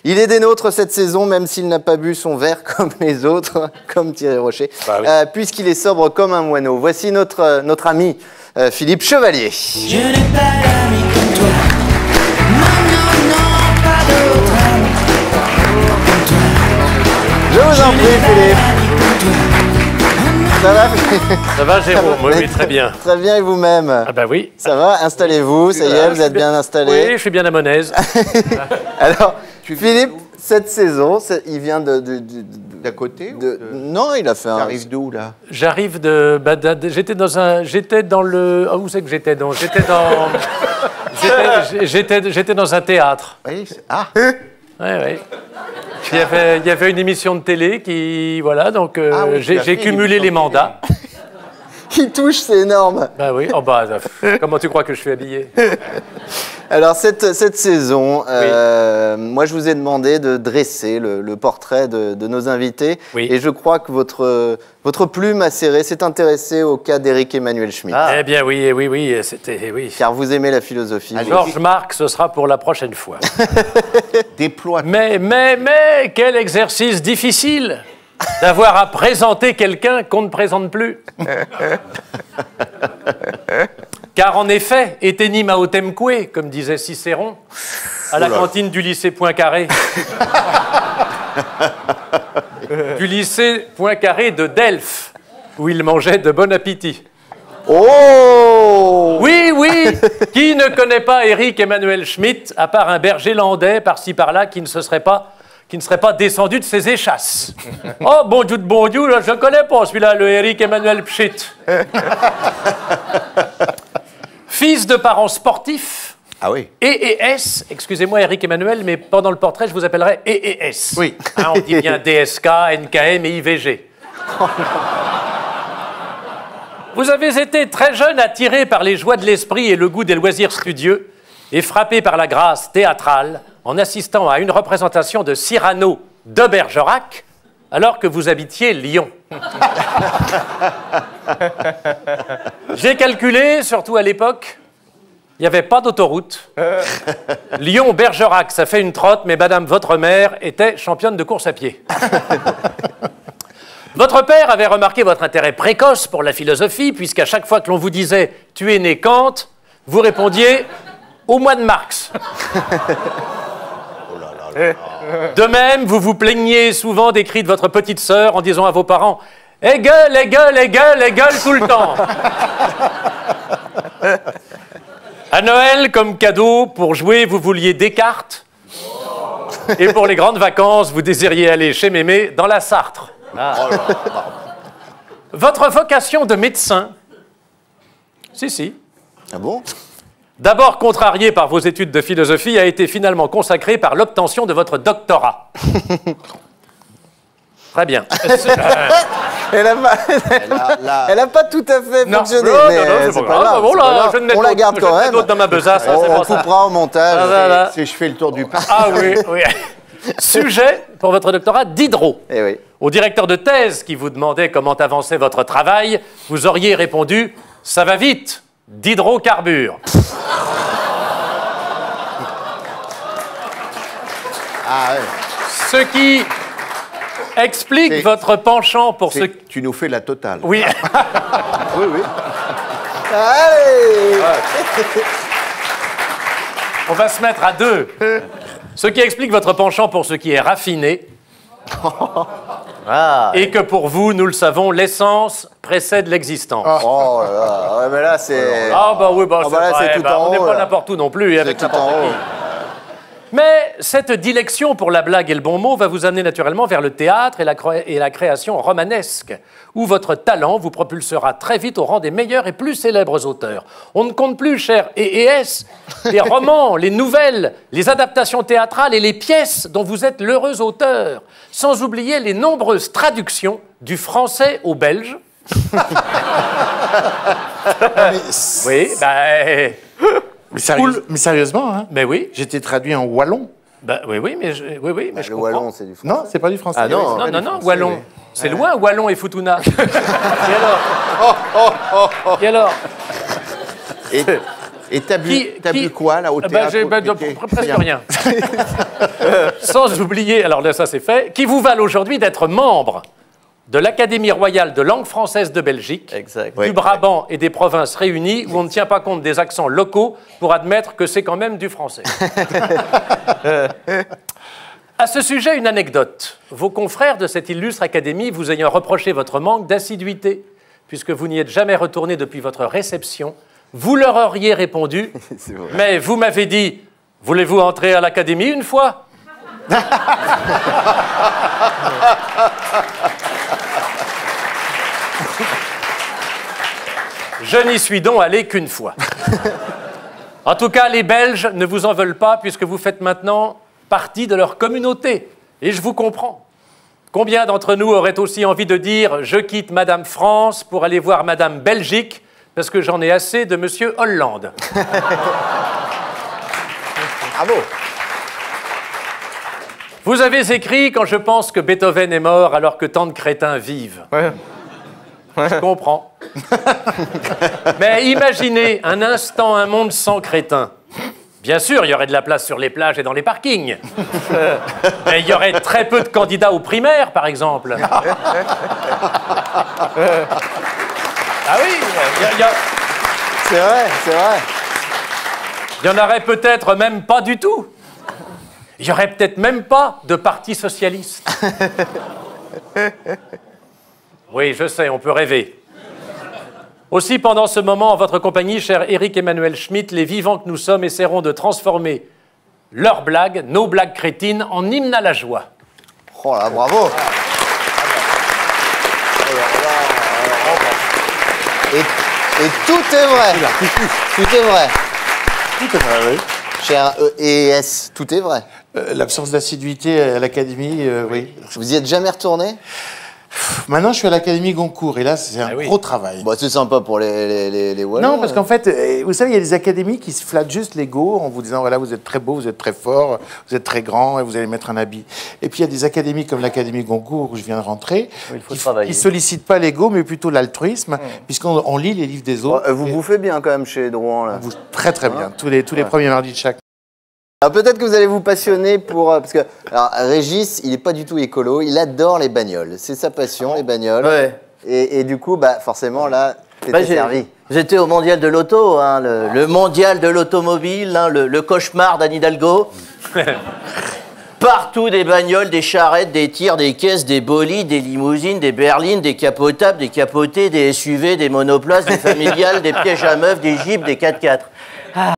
Il est des nôtres cette saison, même s'il n'a pas bu son verre comme les autres, comme Thierry Rocher, Bah oui. puisqu'il est sobre comme un moineau. Voici notre ami Philippe Chevalier. Je n'ai pas d'amis comme toi. Non, non, non, pas d'autre ami comme toi. Je vous en prie, Philippe. Ça va? Ça va, Jérôme? Oui, très bien. Très bien, et vous-même? Ah bah oui. Ça va? Installez-vous, ça y est, vous êtes bien installé? Oui, je suis bien à Monaise. Alors, Philippe, cette saison, il vient D'à côté Non, il a fait un... T'arrives d'où, là? J'arrive de... j'étais dans le... Ah, où c'est que j'étais donc? J'étais dans un théâtre. Oui, ah! Oui. Il y avait une émission de télé qui... Voilà, donc oui, tu as j'ai fait cumulé une les émission de mandats. Qui touche, c'est énorme. Bah oui, oh bah, comment tu crois que je suis habillé? Alors, cette saison, moi, je vous ai demandé de dresser le portrait de nos invités. Oui. Et je crois que votre plume acérée s'est intéressée au cas d'Éric Emmanuel Schmitt. Eh bien oui, c'était... Oui. Car vous aimez la philosophie. Georges Marc, ce sera pour la prochaine fois. Déploie. Mais, quel exercice difficile d'avoir à présenter quelqu'un qu'on ne présente plus. Car en effet, etenim autemque, comme disait Cicéron, à la cantine du lycée Poincaré. Du lycée Poincaré de Delphes, où il mangeait de bon appétit. Oh! Oui, qui ne connaît pas Éric Emmanuel Schmitt, à part un berger landais par-ci par-là qui ne serait pas descendu de ses échasses. Oh, bon Dieu, là, je ne connais pas celui-là, le Éric Emmanuel Schmitt. Fils de parents sportifs, Ah oui. EES, excusez-moi Éric Emmanuel, mais pendant le portrait, je vous appellerai EES. Oui. Hein, on dit bien DSK, NKM et IVG. Vous avez été très jeune attiré par les joies de l'esprit et le goût des loisirs studieux et frappé par la grâce théâtrale en assistant à une représentation de Cyrano de Bergerac alors que vous habitiez Lyon. J'ai calculé, surtout à l'époque, il n'y avait pas d'autoroute. Lyon-Bergerac, ça fait une trotte, mais madame, votre mère, était championne de course à pied. Votre père avait remarqué votre intérêt précoce pour la philosophie, puisqu'à chaque fois que l'on vous disait « tu es né Kant », vous répondiez « au mois de Marx ». De même, vous vous plaigniez souvent des cris de votre petite sœur en disant à vos parents « Égale tout le temps ». À Noël, comme cadeau, pour jouer, vous vouliez des cartes. Et pour les grandes vacances, vous désiriez aller chez Mémé dans la Sarthe. Ah. Votre vocation de médecin, si. Ah bon? D'abord contrariée par vos études de philosophie, a été finalement consacrée par l'obtention de votre doctorat. Très bien. Elle n'a pas tout à fait fonctionné, mais c'est pas grave. On la garde quand même. Dans ma besace, on coupera au montage. Si je fais le tour du parc. Ah oui. Sujet pour votre doctorat, Diderot. Eh oui. Au directeur de thèse qui vous demandait comment avançait votre travail, vous auriez répondu « Ça va vite, Diderot carbure ». Ah ouais. Ce qui explique votre penchant pour ce... Tu nous fais la totale. Oui. Oui. Allez! On va se mettre à deux. Ce qui explique votre penchant pour ce qui est raffiné. Et que pour vous, nous le savons, l'essence précède l'existence. Oh là là, ouais, mais là c'est... Ah bah oui, bah, là, c'est tout en on n'est haut, pas là. n'importe où non plus, avec tout en n'importe haut. qui. Mais cette dilection pour la blague et le bon mot va vous amener naturellement vers le théâtre et la création romanesque, où votre talent vous propulsera très vite au rang des meilleurs et plus célèbres auteurs. On ne compte plus, cher EES, les romans, les nouvelles, les adaptations théâtrales et les pièces dont vous êtes l'heureux auteur, sans oublier les nombreuses traductions du français au belge. Oui, Mais sérieusement, hein, mais oui. j'étais traduit en wallon. Oui, mais je Le comprends. wallon, c'est du français. Non, c'est pas du français. Ah non. Non, Wallon. C'est loin, Wallon et Futuna. Et alors Et t'as bu quoi, là, au théâtre? Presque rien. Sans oublier, alors là, ça c'est fait, qui vous valent aujourd'hui d'être membre de l'Académie royale de langue française de Belgique, Exact. du Brabant et des provinces réunies, où on ne tient pas compte des accents locaux pour admettre que c'est quand même du français. À ce sujet, une anecdote. Vos confrères de cette illustre académie vous ayant reproché votre manque d'assiduité, puisque vous n'y êtes jamais retourné depuis votre réception, vous leur auriez répondu « Mais vous m'avez dit, voulez-vous entrer à l'académie une fois ?» Je n'y suis donc allé qu'une fois. En tout cas, les Belges ne vous en veulent pas puisque vous faites maintenant partie de leur communauté. Et je vous comprends. Combien d'entre nous auraient aussi envie de dire « Je quitte Madame France pour aller voir Madame Belgique parce que j'en ai assez de Monsieur Hollande ». Bravo. Vous avez écrit « Quand je pense que Beethoven est mort alors que tant de crétins vivent ». Je comprends. Mais imaginez un instant un monde sans crétins. Bien sûr, il y aurait de la place sur les plages et dans les parkings. Mais il y aurait très peu de candidats aux primaires, par exemple. Ah oui, C'est vrai, c'est vrai. il y en aurait peut-être même pas du tout. Il y aurait peut-être même pas de parti socialiste. Oui, je sais, on peut rêver. Aussi, pendant ce moment, en votre compagnie, cher Éric Emmanuel Schmitt, les vivants que nous sommes essaieront de transformer leurs blagues, nos blagues crétines, en hymne à la joie. Oh là, bravo. Et tout est vrai. Tout est vrai. Tout est vrai, oui. Cher ES, tout est vrai. L'absence d'assiduité à l'académie, oui. Vous y êtes jamais retourné? Maintenant, je suis à l'Académie Goncourt et là, c'est un gros travail. Bah, c'est sympa pour les Wallons. Non, parce qu'en fait, vous savez, il y a des académies qui se flattent juste l'ego en vous disant, voilà, vous êtes très beau, vous êtes très fort, vous êtes très grand et vous allez mettre un habit. Et puis, il y a des académies comme l'Académie Goncourt où je viens de rentrer, qui ne sollicitent pas l'ego, mais plutôt l'altruisme, puisqu'on lit les livres des autres. Vous bouffez bien quand même chez Drouin, là. Très, très bien. Tous les premiers mardis de chaque. Alors peut-être que vous allez vous passionner pour... parce que alors, Régis, il n'est pas du tout écolo, il adore les bagnoles. C'est sa passion, les bagnoles. Ouais. Et du coup, bah, forcément, là, t'étais servi. J'étais au mondial de l'auto, hein, le mondial de l'automobile, hein, le cauchemar d'Anne Hidalgo. Partout des bagnoles, des charrettes, des tirs, des caisses, des bolides, des limousines, des berlines, des capotables, des capotés, des SUV, des monoplaces, des familiales, des pièges à meufs, des jeeps, des 4x4.